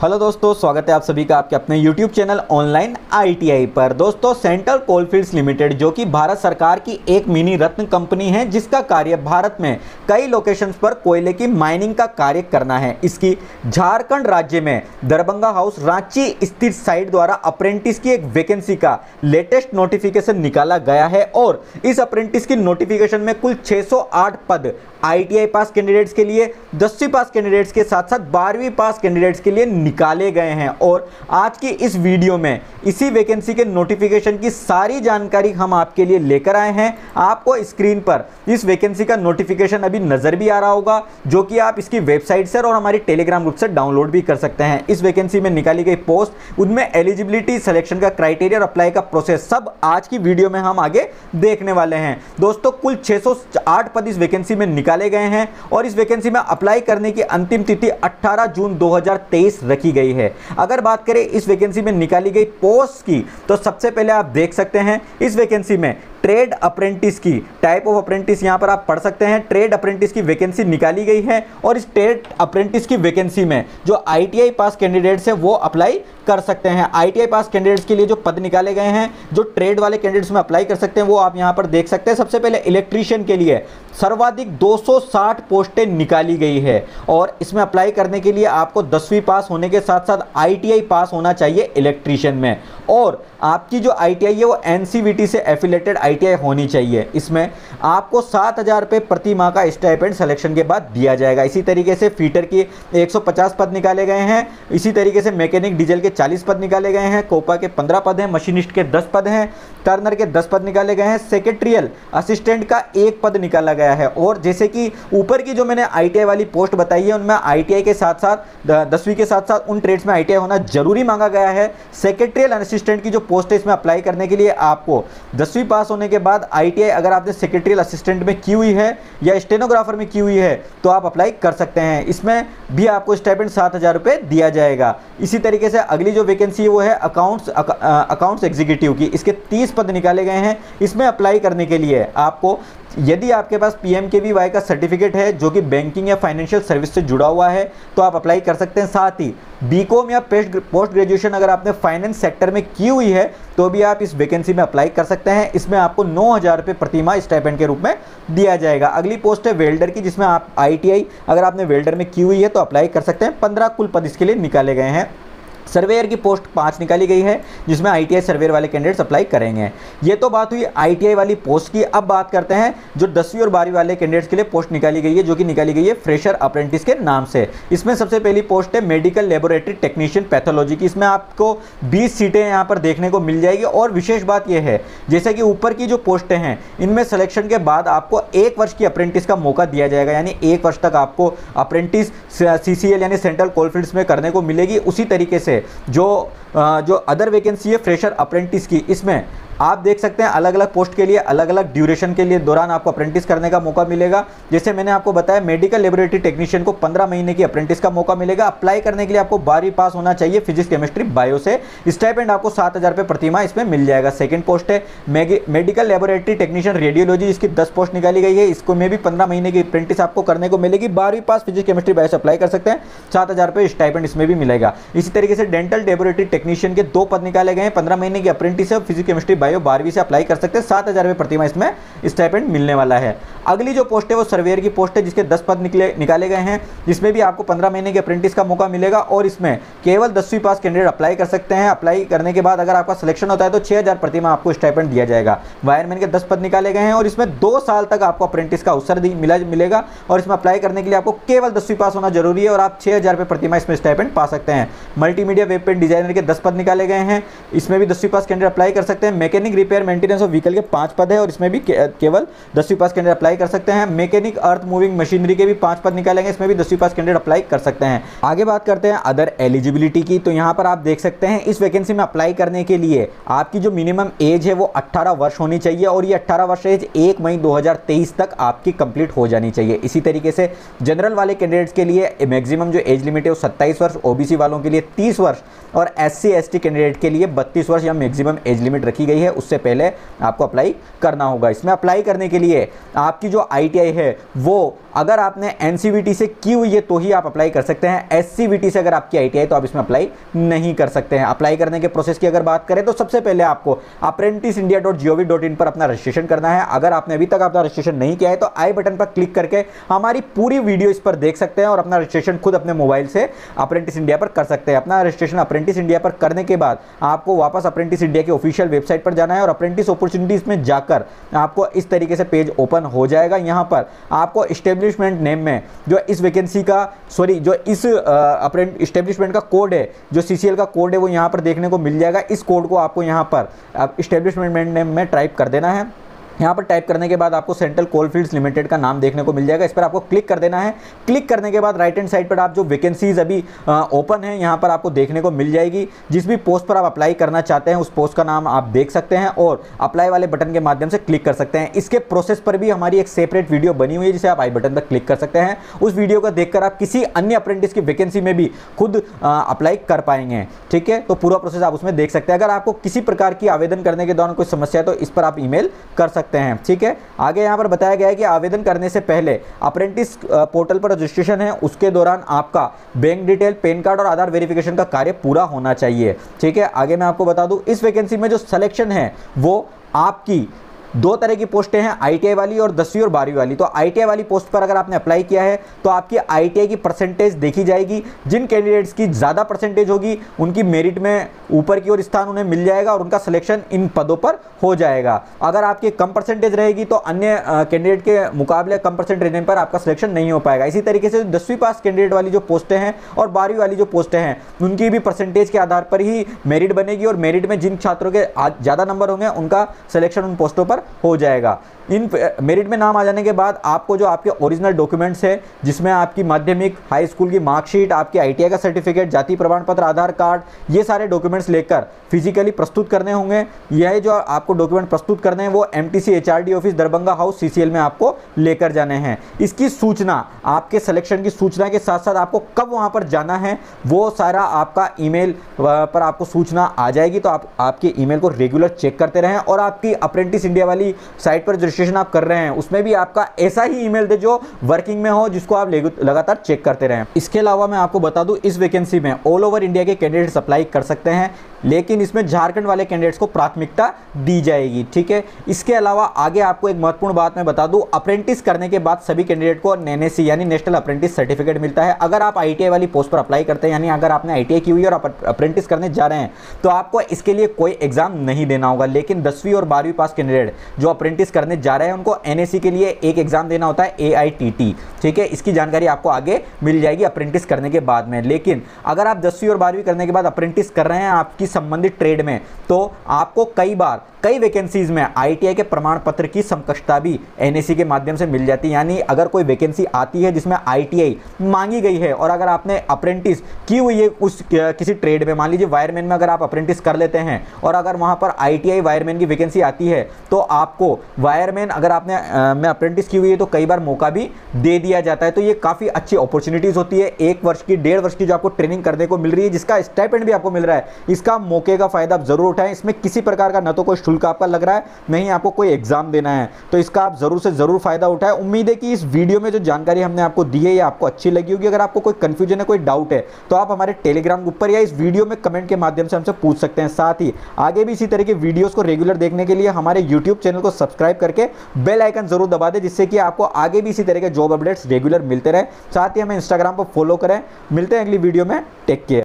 Hello दोस्तों, स्वागत है आप सभी का आपके अपने YouTube चैनल ऑनलाइन ITI पर। दोस्तों, सेंट्रल कोलफील्ड्स लिमिटेड जो कि भारत सरकार की एक मिनी रत्न कंपनी है जिसका कार्य भारत में कई लोकेशंस पर कोयले की माइनिंग का कार्य करना है। इसकी झारखंड राज्य में दरभंगा हाउस रांची स्थित साइट द्वारा अप्रेंटिस की एक वैकेंसी का लेटेस्ट नोटिफिकेशन निकाला गया है और इस अप्रेंटिस की नोटिफिकेशन में कुल 608 पद ITI पास कैंडिडेट्स के लिए, 10वीं पास कैंडिडेट्स के साथ साथ 12वीं पास कैंडिडेट्स के लिए निकाले गए हैं। और आज की इस वीडियो में इसी वैकेंसी के नोटिफिकेशन की सारी जानकारी हम आपके लिए लेकर आए हैं। आपको स्क्रीन पर इस वैकेंसी का नोटिफिकेशन अभी नजर भी आ रहा होगा, जो कि आप इसकी वेबसाइट से और हमारी टेलीग्राम ग्रुप से डाउनलोड भी कर सकते हैं। इस वैकेंसी में निकाली गई पोस्ट, उनमें एलिजिबिलिटी, सिलेक्शन का क्राइटेरिया और अप्लाई का प्रोसेस सब आज की वीडियो में हम आगे देखने वाले हैं। दोस्तों, कुल 608 पद इस वैकेंसी में निकाले गए हैं और इस वैकेंसी में अप्लाई करने की अंतिम तिथि 18 जून 2023 रखी गई है। अगर बात करें इस वैकेंसी में निकाली गई पोस्ट की, तो सबसे पहले आप देख सकते हैं इस वैकेंसी में ट्रेड अप्रेंटिस की टाइप ऑफ अप्रेंटिस यहां पर आप पढ़ सकते हैं। ट्रेड अप्रेंटिस की वैकेंसी निकाली गई है और इस ट्रेड अप्रेंटिस की वैकेंसी में जो ITI पास कैंडिडेट्स है वो अप्लाई कर सकते हैं। ITI पास कैंडिडेट्स के लिए जो पद निकाले गए हैं, जो ट्रेड वाले कैंडिडेट्स में अप्लाई कर सकते हैं, वो आप यहां पर देख सकते हैं। सबसे पहले इलेक्ट्रीशियन के लिए सर्वाधिक 260 पोस्टें निकाली गई है और इसमें अप्लाई करने के लिए आपको 10वीं पास होने के साथ साथ ITI पास होना चाहिए इलेक्ट्रीशियन में, और आपकी जो ITI है वो NCVT से एफिलेटेड ITI होनी चाहिए। इसमें आपको 7,000 रुपये प्रति माह का स्टाइपेंड सिलेक्शन के बाद दिया जाएगा। इसी तरीके से फीटर की 150 पद निकाले गए हैं। इसी तरीके से मैकेनिक डीजल के 40 पद निकाले गए हैं। कोपा के 15 पद हैं। मशीनिस्ट के 10 पद हैं। टर्नर के 10 पद निकाले गए हैं। सेक्रेटरियल असिस्टेंट का 1 पद निकाला गया है। और जैसे कि ऊपर की जो मैंने ITI वाली पोस्ट बताई है, उनमें ITI के साथ साथ 10वीं के साथ साथ उन ट्रेड्स में ITI होना जरूरी मांगा गया है। सेक्रेटरियल असिस्टेंट की जो पोस्ट है, इसमें अप्लाई करने के लिए आपको 10वीं पास होने के बाद ITI अगर आपने सेक्रेटरियल असिस्टेंट में की हुई है या स्टेनोग्राफर में की हुई है तो आप अप्लाई कर सकते हैं। इसमें भी आपको स्टाइपेंड 7,000 रुपये दिया जाएगा। इसी तरीके से अगली जो वैकेंसी है वो है अकाउंट्स एग्जीक्यूटिव की। इसके 30 पद निकाले गए हैं। इसमें अप्लाई करने के लिए आपको, यदि आपके पास PMKVY का सर्टिफिकेट है जो कि बैंकिंग या फाइनेंशियल सर्विस से जुड़ा हुआ है तो आप अप्लाई कर सकते हैं। साथ ही BCom या पोस्ट ग्रेजुएशन अगर आपने फाइनेंस सेक्टर में की हुई है तो भी आप इस वैकेंसी में अप्लाई कर सकते हैं। इसमें आपको 9,000 रुपये प्रति माह स्टाइपेंड के रूप में दिया जाएगा। अगली पोस्ट है वेल्डर की, जिसमें आप ITI अगर आपने वेल्डर में की हुई है तो अप्लाई कर सकते हैं। 15 कुल पद इसके लिए निकाले गए हैं। सर्वेयर की पोस्ट 5 निकाली गई है, जिसमें ITI सर्वेयर वाले कैंडिडेट्स अप्लाई करेंगे। ये तो बात हुई ITI वाली पोस्ट की। अब बात करते हैं जो 10वीं और 12वीं वाले कैंडिडेट्स के लिए पोस्ट निकाली गई है, जो कि निकाली गई है फ्रेशर अप्रेंटिस के नाम से। इसमें सबसे पहली पोस्ट है मेडिकल लेबोरेटरी टेक्नीशियन पैथोलॉजी की। इसमें आपको 20 सीटें यहाँ पर देखने को मिल जाएगी। और विशेष बात यह है, जैसे कि ऊपर की जो पोस्टें हैं, इनमें सिलेक्शन के बाद आपको 1 वर्ष की अप्रेंटिस का मौका दिया जाएगा, यानी 1 वर्ष तक आपको अप्रेंटिस CCL यानी सेंट्रल कोलफील्ड्स में करने को मिलेगी। उसी तरीके से जो अदर वैकेंसी है फ्रेशर अप्रेंटिस की, इसमें आप देख सकते हैं अलग अलग पोस्ट के लिए अलग अलग ड्यूरेशन के लिए दौरान आपको अप्रेंटिस करने का मौका मिलेगा। जैसे मैंने आपको बताया, मेडिकल लेबोरेटरी टेक्नीशियन को 15 महीने की अप्रेंटिस का मौका मिलेगा। अप्लाई करने के लिए आपको 12वीं पास होना चाहिए फिजिक्स, केमिस्ट्री, बायो से। स्टाइपेंड आपको 7,000 रुपये प्रति माह इसमें मिल जाएगा। सेकंड पोस्ट है मेडिकल लेबोरेटरी टेक्नीशियन रेडियोलॉजी। इसकी 10 पोस्ट निकाली गई है। इसको में भी 15 महीने की अप्रेंटिस आपको करने को मिलेगी। 12वीं पास फिजिक्स, केमिस्ट्री, बायो से अप्लाई कर सकते हैं। 7,000 रुपये स्टाइपेंड इसमें भी मिलेगा। इसी तरीके से डेंटल लेबोरेटरी टेक्नीशियन के 2 पद निकाले गए हैं। 15 महीने की अप्रेंटिस है। फिजिक्स, केमिस्ट्री, बायो 12वीं से अप्लाई कर सकते हैं। 7,000 रुपये प्रति माह इसमें स्टाइपेंड मिलने वाला है। अगली जो पोस्ट है वो सर्वेयर की पोस्ट है, जिसके 10 पद निकाले गए हैं। जिसमें भी आपको 15 महीने के अप्रेंटिस का मौका मिलेगा और इसमें केवल 10वीं पास कैंडिडेट अप्लाई कर सकते हैं। अप्लाई करने के बाद अगर आपका सिलेक्शन होता है तो 6,000 प्रति माह आपको स्टाइपेंड दिया जाएगा। वायरमैन के 10 पद निकाले गए हैं और इसमें 2 साल तक आपको अप्रेंटिस का अवसर मिलेगा और इसमें अप्लाई करने के लिए आपको केवल 10वीं पास होना जरूरी है और आप 6,000 रुपये प्रति माह इसमें स्टाइपेंड पा सकते हैं। मल्टीमीडिया वेब पेंट डिजाइनर के 10 पद निकाले गए हैं। इसमें भी 10वीं पास कैंडिडेट अप्लाई कर सकते हैं। Mechanic repair maintenance of vehicle के 5 पद है और इसमें भी केवल 10वीं पास कैंडिडेट अप्लाई कर सकते हैं। मैकेनिक अर्थ मूविंग मशीनरी के भी 5 पद निकालेंगे। इसमें भी 10वीं पास कैंडिडेट अप्लाई कर सकते हैं। आगे बात करते हैं अदर एलिजिबिलिटी की। तो यहाँ पर आप देख सकते हैं इस वैकेंसी में अप्लाई करने के लिए आपकी जो मिनिमम एज है वो 18 वर्ष होनी चाहिए और ये 18 वर्ष एज 1 मई 2023 तक आपकी कंप्लीट हो जानी चाहिए। इसी तरीके से जनरल वाले कैंडिडेट्स के लिए मैक्सिमम जो एज लिमिट है वो 27 वर्ष, OBC वालों के लिए 30 वर्ष और SC ST कैंडिडेट के लिए 32 वर्ष या मैक्सिमम एज लिमिट रखी गई है उससे पहले आपको अप्लाई करना होगा। इसमें अप्लाई करने के लिए आपकी जो ITI है वो अगर आपने NCVT से की हुई है तो ही आप अप्लाई कर सकते हैं। SCVT से अगर आपकी ITI है तो आप इसमें अप्लाई नहीं कर सकते हैं। अप्लाई करने के प्रोसेस की अगर बात करें तो सबसे पहले आपको apprenticeindia.gov.in पर अपना रजिस्ट्रेशन करना है। अगर आपने अभी तक अपना रजिस्ट्रेशन नहीं किया है तो आई बटन पर क्लिक करके हमारी पूरी वीडियो इस पर देख सकते हैं और अपना रजिस्ट्रेशन खुद अपने मोबाइल से अप्रेंटिस इंडिया पर कर सकते हैं। अपना रजिस्ट्रेशन अप्रेंटिस इंडिया पर करने के बाद आपको वापस अप्रेंटिस इंडिया की ऑफिशियल वेबसाइट पर जाना है और अप्रेंटिस अपॉर्चुनिटीज में जाकर आपको इस तरीके से पेज ओपन हो जाएगा। यहां पर आपको एस्टेब्लिशमेंट नेम में जो इस वैकेंसी का जो इस एस्टेब्लिशमेंट का कोड है, जो CCL का कोड है, वो यहां पर देखने को मिल जाएगा। इस कोड को आपको यहां पर एस्टेब्लिशमेंट नेम में टाइप कर देना है। यहाँ पर टाइप करने के बाद आपको सेंट्रल कोलफील्ड्स लिमिटेड का नाम देखने को मिल जाएगा। इस पर आपको क्लिक कर देना है। क्लिक करने के बाद राइट हैंड साइड पर आप जो वैकेंसीज अभी ओपन है यहाँ पर आपको देखने को मिल जाएगी। जिस भी पोस्ट पर आप अप्लाई करना चाहते हैं उस पोस्ट का नाम आप देख सकते हैं और अप्लाई वाले बटन के माध्यम से क्लिक कर सकते हैं। इसके प्रोसेस पर भी हमारी एक सेपरेट वीडियो बनी हुई है जिसे आप आई बटन पर क्लिक कर सकते हैं। उस वीडियो को देखकर आप किसी अन्य अप्रेंटिस की वैकेंसी में भी खुद अप्लाई कर पाएंगे। ठीक है, तो पूरा प्रोसेस आप उसमें देख सकते हैं। अगर आपको किसी प्रकार की आवेदन करने के दौरान कोई समस्या है तो इस पर आप ईमेल कर सकते हैं। ठीक है, आगे यहाँ पर बताया गया है कि आवेदन करने से पहले अप्रेंटिस पोर्टल पर रजिस्ट्रेशन है उसके दौरान आपका बैंक डिटेल, पैन कार्ड और आधार वेरिफिकेशन का कार्य पूरा होना चाहिए। ठीक है, आगे मैं आपको बता दूं इस वैकेंसी में जो सिलेक्शन है वो आपकी दो तरह की पोस्टें हैं, ITI वाली और 10वीं और 12वीं वाली। तो ITI वाली पोस्ट पर अगर आपने अप्लाई किया है तो आपकी ITI की परसेंटेज देखी जाएगी। जिन कैंडिडेट्स की ज़्यादा परसेंटेज होगी उनकी मेरिट में ऊपर की ओर स्थान उन्हें मिल जाएगा और उनका सिलेक्शन इन पदों पर हो जाएगा। अगर आपकी कम परसेंटेज रहेगी तो अन्य कैंडिडेट के मुकाबले कम परसेंट रहने पर आपका सिलेक्शन नहीं हो पाएगा। इसी तरीके से 10वीं पास कैंडिडेट वाली जो पोस्टें हैं और 12वीं वाली जो पोस्टें हैं उनकी भी परसेंटेज के आधार पर ही मेरिट बनेगी और मेरिट में जिन छात्रों के ज़्यादा नंबर होंगे उनका सिलेक्शन उन पोस्टों पर हो जाएगा। इन मेरिट में नाम आ जाने के बाद आपको जो आपके ओरिजिनल डॉक्यूमेंट्स है जिसमें आपकी माध्यमिक, हाई स्कूल की मार्कशीट, आपके ITI का सर्टिफिकेट, जाति प्रमाण पत्र, आधार कार्ड, ये सारे डॉक्यूमेंट्स लेकर फिजिकली प्रस्तुत करने होंगे। यह जो आपको डॉक्यूमेंट प्रस्तुत करने हैं वो MTC HRD office Darbhanga house CCL में आपको लेकर जाने हैं। इसकी सूचना, आपके सिलेक्शन की सूचना के साथ साथ आपको कब वहां पर जाना है वो सारा आपका ईमेल पर आपको सूचना आ जाएगी। तो आप आपके ईमेल को रेगुलर चेक करते रहें और आपकी अप्रेंटिस इंडिया वाली साइट पर रजिस्ट्रेशन आप कर रहे हैं उसमें भी आपका ऐसा ही ईमेल दे जो वर्किंग में हो, जिसको आप लगातार चेक करते रहें। इसके अलावा मैं आपको बता दूं इस वैकेंसी में ऑल ओवर इंडिया के कैंडिडेट्स अप्लाई कर सकते हैं, लेकिन इसमें झारखंड वाले कैंडिडेट्स को प्राथमिकता दी जाएगी। ठीक है, इसके अलावा आगे आपको एक महत्वपूर्ण बात मैं बता दूं, अप्रेंटिस करने के बाद सभी कैंडिडेट को NAC यानी नेशनल अप्रेंटिस सर्टिफिकेट मिलता है। अगर आप ITI वाली पोस्ट पर अप्लाई करते हैं, यानी अगर आपने ITI की हुई और आप अप्रेंटिस करने जा रहे हैं तो आपको इसके लिए कोई एग्जाम नहीं देना होगा। लेकिन 10वीं और 12वीं पास कैंडिडेट जो अप्रेंटिस करने जा रहे हैं उनको NAC के लिए एक एग्जाम देना होता है, AITT। ठीक है, इसकी जानकारी आपको आगे मिल जाएगी अप्रेंटिस करने के बाद में। लेकिन अगर आप 10वीं और 12वीं करने के बाद अप्रेंटिस कर रहे हैं आपकी संबंधित ट्रेड में, तो आपको कई वैकेंसीज में ITI के प्रमाण पत्र की समकक्षता भी NAC के माध्यम से मिल जाती है। यानी अगर कोई वैकेंसी आती है जिसमें ITI मांगी गई है और अगर आपने अप्रेंटिस की हुई है उस किसी ट्रेड में, मान लीजिए वायरमैन में अगर आप अप्रेंटिस कर लेते हैं और अगर वहां पर ITI वायरमैन की वैकेंसी आती है तो आपको वायरमैन अगर आपने में अप्रेंटिस की हुई है तो कई बार मौका भी दे दिया जाता है। तो ये काफ़ी अच्छी अपॉर्चुनिटीज़ होती है। 1 वर्ष की, 1.5 वर्ष की जो आपको ट्रेनिंग करने को मिल रही है, जिसका स्टाइपेंड भी आपको मिल रहा है, इसका मौके का फायदा आप जरूर उठाएं। इसमें किसी प्रकार का न तो कोई शुल्क आपका लग रहा है, नहीं आपको कोई एग्जाम देना है, तो इसका आप जरूर से जरूर फायदा उठाएं। उम्मीद है कि इस वीडियो में जो जानकारी हमने आपको दी है ये आपको अच्छी लगी होगी। अगर आपको कोई कंफ्यूजन है, कोई डाउट है तो आप हमारे टेलीग्राम ग्रुप पर या इस वीडियो में कमेंट के माध्यम से हमसे पूछ सकते हैं। साथ ही आगे भी इसी तरह के वीडियोस को रेगुलर देखने के लिए हमारे यूट्यूब चैनल को सब्सक्राइब करके बेल आइकन जरूर दबा दें, जिससे कि आपको आगे भी इसी तरह के जॉब अपडेट्स रेगुलर मिलते रहे। साथ ही हमें इंस्टाग्राम पर फॉलो करें। मिलते हैं अगली वीडियो में, टेक केयर।